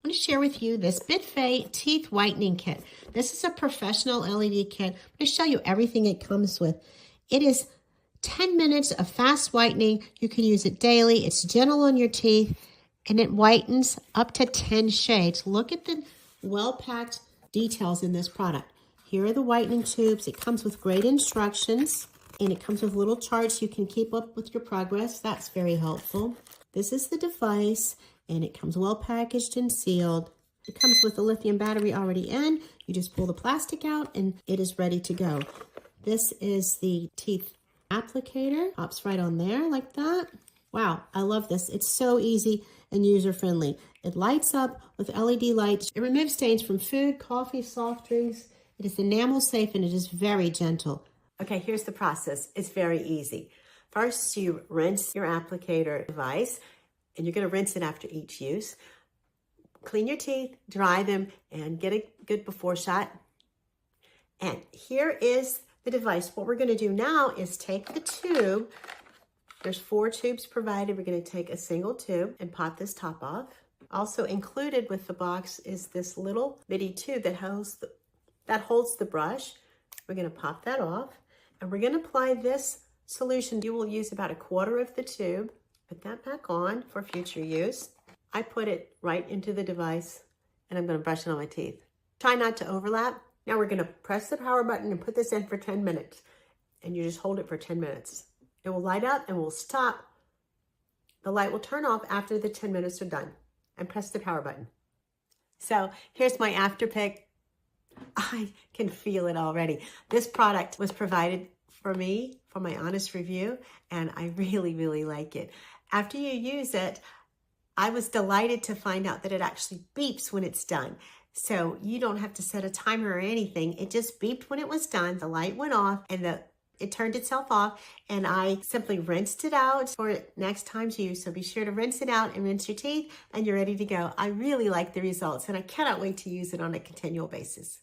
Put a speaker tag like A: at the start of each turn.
A: I want to share with you this Bitvae Teeth Whitening Kit. This is a professional LED kit. I'm going to show you everything it comes with. It is 10 minutes of fast whitening. You can use it daily. It's gentle on your teeth, and it whitens up to 10 shades. Look at the well-packed details in this product. Here are the whitening tubes. It comes with great instructions, and it comes with little charts you can keep up with your progress. That's very helpful. This is the device, and it comes well packaged and sealed. It comes with a lithium battery already in. You just pull the plastic out, and it is ready to go. This is the teeth applicator. Pops right on there like that. Wow, I love this. It's so easy and user-friendly. It lights up with LED lights. It removes stains from food, coffee, soft drinks. It is enamel-safe, and it is very gentle. Okay, here's the process. It's very easy. First, you rinse your applicator device, and you're going to rinse it after each use. Clean your teeth, dry them, and get a good before shot. And here is the device. What we're going to do now is take the tube. There's 4 tubes provided. We're going to take a single tube and pop this top off. Also included with the box is this little bitty tube that holds the brush. We're going to pop that off, and we're going to apply this solution. You will use about 1/4 of the tube. Put that back on for future use. I put it right into the device, and I'm going to brush it on my teeth. Try not to overlap. Now we're going to press the power button and put this in for 10 minutes. And you just hold it for 10 minutes. It will light up and will stop. The light will turn off after the 10 minutes are done. And press the power button. So here's my after pick. I can feel it already. This product was provided for me for my honest review, and I really, really like it. After you use it, I was delighted to find out that it actually beeps when it's done. So you don't have to set a timer or anything. It just beeped when it was done. The light went off, and it turned itself off, and I simply rinsed it out for next time's use. So be sure to rinse it out and rinse your teeth, and you're ready to go. I really like the results, and I cannot wait to use it on a continual basis.